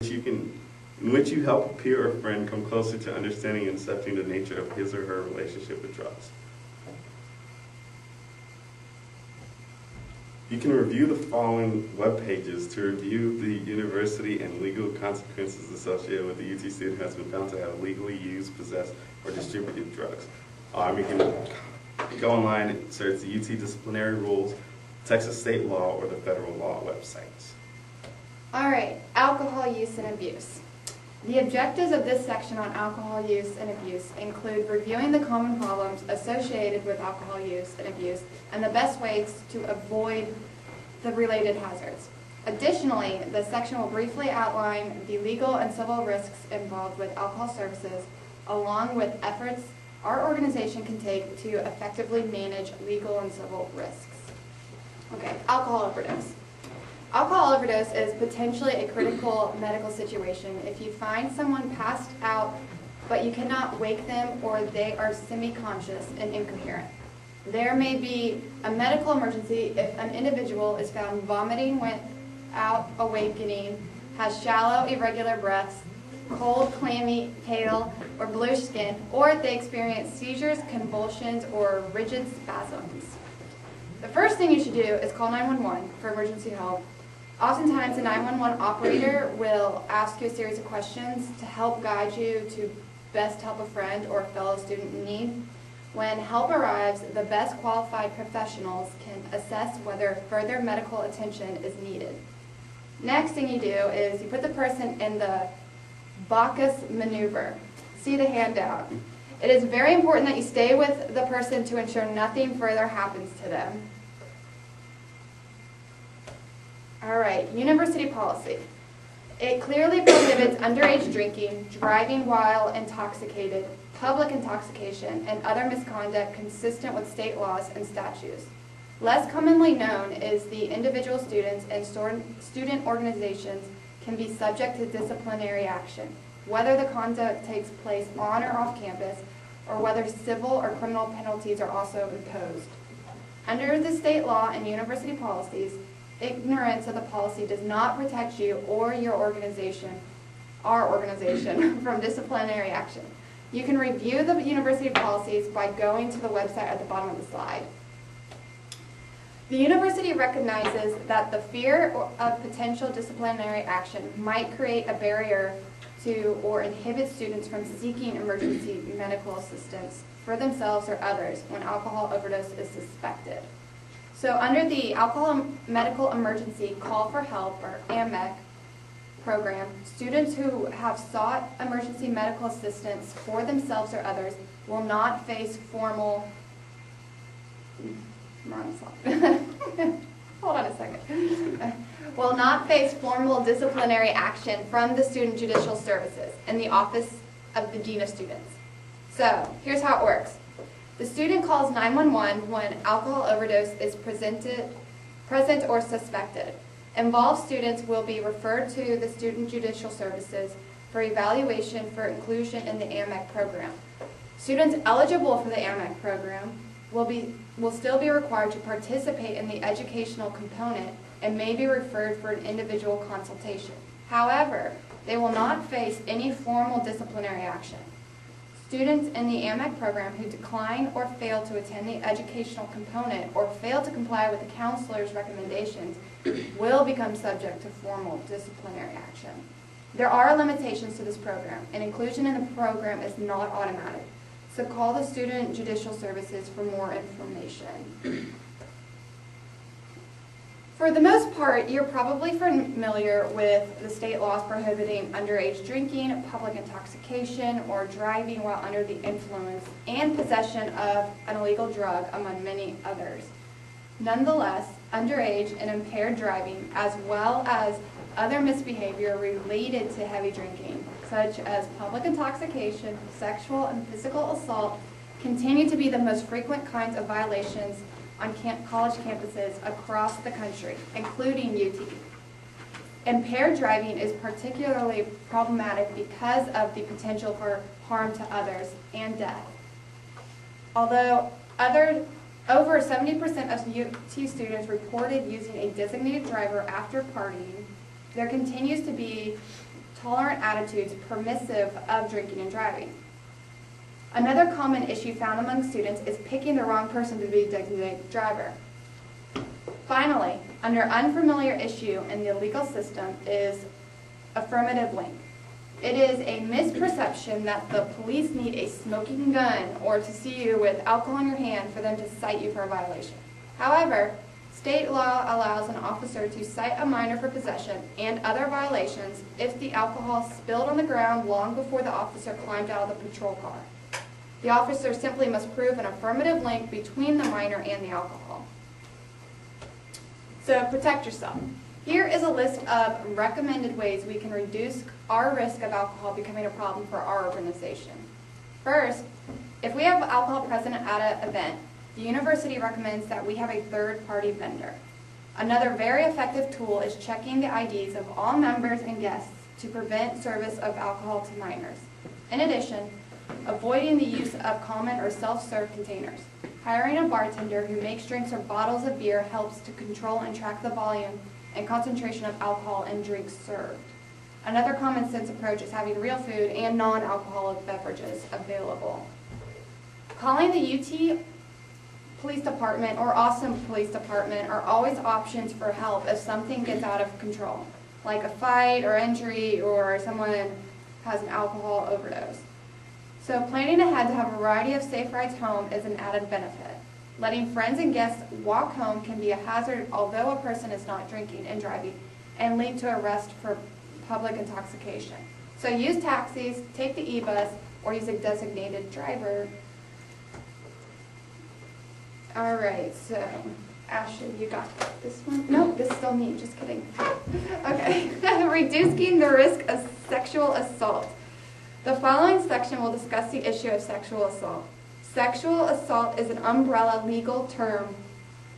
in which you help a peer or friend come closer to understanding and accepting the nature of his or her relationship with drugs. You can review the following web pages to review the university and legal consequences associated with the UT student who has been found to have legally used, possessed, or distributed drugs. You can go online and search the UT disciplinary rules, Texas state law, or the federal law websites. All right, alcohol use and abuse. The objectives of this section on alcohol use and abuse include reviewing the common problems associated with alcohol use and abuse and the best ways to avoid the related hazards. Additionally, the section will briefly outline the legal and civil risks involved with alcohol services, along with efforts our organization can take to effectively manage legal and civil risks. Okay, alcohol overdose. Alcohol overdose is potentially a critical medical situation if you find someone passed out but you cannot wake them or they are semi-conscious and incoherent. There may be a medical emergency if an individual is found vomiting without awakening, has shallow, irregular breaths, cold, clammy, pale, or bluish skin, or if they experience seizures, convulsions, or rigid spasms. The first thing you should do is call 911 for emergency help. Oftentimes, the 911 operator will ask you a series of questions to help guide you to best help a friend or a fellow student in need. When help arrives, the best qualified professionals can assess whether further medical attention is needed. Next thing you do is you put the person in the Bacchus maneuver. See the handout. It is very important that you stay with the person to ensure nothing further happens to them. All right, university policy. It clearly prohibits underage drinking, driving while intoxicated, public intoxication, and other misconduct consistent with state laws and statutes. Less commonly known is the individual students and student organizations can be subject to disciplinary action, whether the conduct takes place on or off campus, or whether civil or criminal penalties are also imposed. Under the state law and university policies, ignorance of the policy does not protect you or your organization, our organization, from disciplinary action. You can review the university policies by going to the website at the bottom of the slide. The university recognizes that the fear of potential disciplinary action might create a barrier to or inhibit students from seeking emergency medical assistance for themselves or others when alcohol overdose is suspected. So under the Alcohol Medical Emergency Call for Help, or AMEC program, students who have sought emergency medical assistance for themselves or others will not face formal, hold on a second, will not face formal disciplinary action from the Student Judicial Services in the Office of the Dean of Students. So here's how it works. The student calls 911 when alcohol overdose is present or suspected. Involved students will be referred to the Student Judicial Services for evaluation for inclusion in the AMEC program. Students eligible for the AMEC program will still be required to participate in the educational component and may be referred for an individual consultation. However, they will not face any formal disciplinary action. Students in the AMEC program who decline or fail to attend the educational component or fail to comply with the counselor's recommendations will become subject to formal disciplinary action. There are limitations to this program, and inclusion in the program is not automatic. So call the Student Judicial Services for more information. For the most part, you're probably familiar with the state laws prohibiting underage drinking, public intoxication, or driving while under the influence, and possession of an illegal drug, among many others. Nonetheless, underage and impaired driving, as well as other misbehavior related to heavy drinking, such as public intoxication, sexual and physical assault, continue to be the most frequent kinds of violations on college campuses across the country, including UT. Impaired driving is particularly problematic because of the potential for harm to others and death. Although over 70% of UT students reported using a designated driver after partying, there continues to be tolerant attitudes permissive of drinking and driving. Another common issue found among students is picking the wrong person to be designated driver. Finally, under unfamiliar issue in the legal system is affirmative link. It is a misperception that the police need a smoking gun or to see you with alcohol in your hand for them to cite you for a violation. However, state law allows an officer to cite a minor for possession and other violations if the alcohol spilled on the ground long before the officer climbed out of the patrol car. The officer simply must prove an affirmative link between the minor and the alcohol. So protect yourself. Here is a list of recommended ways we can reduce our risk of alcohol becoming a problem for our organization. First, if we have alcohol present at an event, the university recommends that we have a third-party vendor. Another very effective tool is checking the IDs of all members and guests to prevent service of alcohol to minors. In addition, avoiding the use of common or self-serve containers. Hiring a bartender who makes drinks or bottles of beer helps to control and track the volume and concentration of alcohol in drinks served. Another common sense approach is having real food and non-alcoholic beverages available. Calling the UT Police Department or Austin Police Department are always options for help if something gets out of control, like a fight or injury or someone has an alcohol overdose. So planning ahead to have a variety of safe rides home is an added benefit. Letting friends and guests walk home can be a hazard although a person is not drinking and driving and lead to arrest for public intoxication. So use taxis, take the e-bus, or use a designated driver. All right, so Ashley, you got this one? No, this is still me, just kidding. Okay, reducing the risk of sexual assault. The following section will discuss the issue of sexual assault. Sexual assault is an umbrella legal term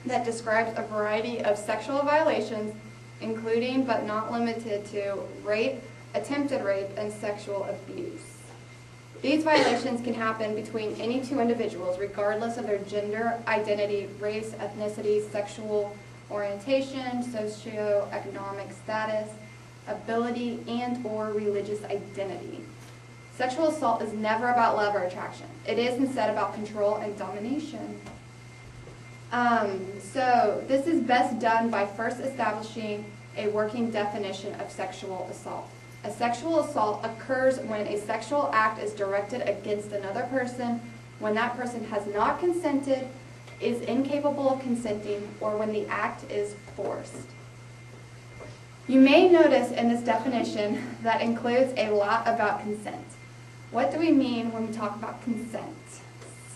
that describes a variety of sexual violations, including but not limited to rape, attempted rape, and sexual abuse. These violations can happen between any two individuals, regardless of their gender, identity, race, ethnicity, sexual orientation, socioeconomic status, ability, and/or religious identity. Sexual assault is never about love or attraction. It is instead about control and domination. So this is best done by first establishing a working definition of sexual assault. A sexual assault occurs when a sexual act is directed against another person, when that person has not consented, is incapable of consenting, or when the act is forced. You may notice in this definition that includes a lot about consent. What do we mean when we talk about consent?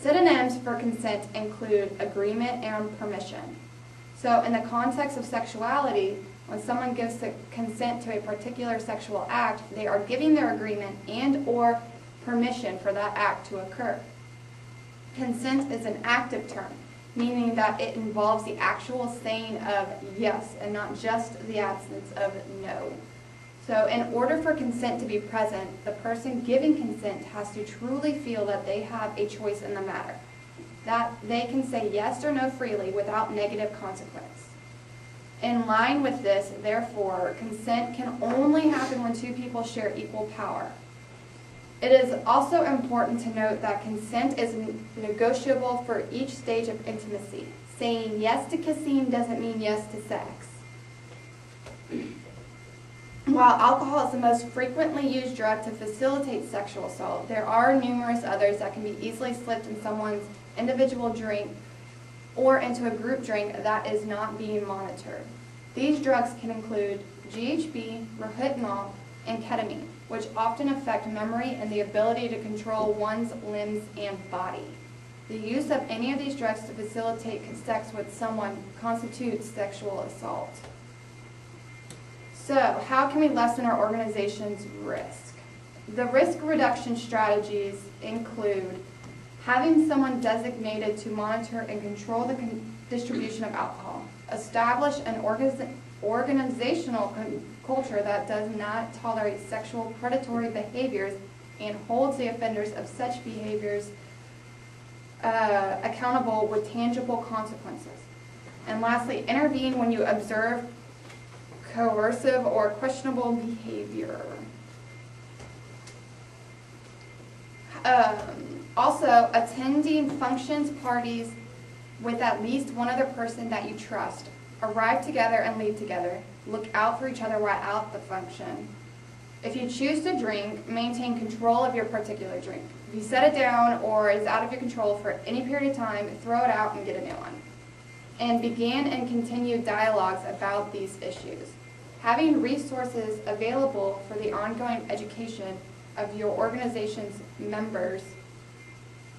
Synonyms for consent include agreement and permission. So in the context of sexuality, when someone gives consent to a particular sexual act, they are giving their agreement and/or permission for that act to occur. Consent is an active term, meaning that it involves the actual saying of yes and not just the absence of no. So in order for consent to be present, the person giving consent has to truly feel that they have a choice in the matter, that they can say yes or no freely without negative consequence. In line with this, therefore, consent can only happen when two people share equal power. It is also important to note that consent is negotiable for each stage of intimacy. Saying yes to kissing doesn't mean yes to sex. While alcohol is the most frequently used drug to facilitate sexual assault, there are numerous others that can be easily slipped in someone's individual drink or into a group drink that is not being monitored. These drugs can include GHB, rohypnol, and ketamine, which often affect memory and the ability to control one's limbs and body. The use of any of these drugs to facilitate sex with someone constitutes sexual assault. So, how can we lessen our organization's risk? The risk reduction strategies include having someone designated to monitor and control the distribution of alcohol, establish an organizational culture that does not tolerate sexual predatory behaviors and holds the offenders of such behaviors accountable with tangible consequences. And lastly, intervene when you observe coercive or questionable behavior. Also, attending functions, parties with at least one other person that you trust. Arrive together and leave together. Look out for each other while at the function. If you choose to drink, maintain control of your particular drink. If you set it down or is out of your control for any period of time, throw it out and get a new one. And begin and continue dialogues about these issues. Having resources available for the ongoing education of your organization's members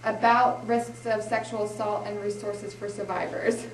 about risks of sexual assault and resources for survivors.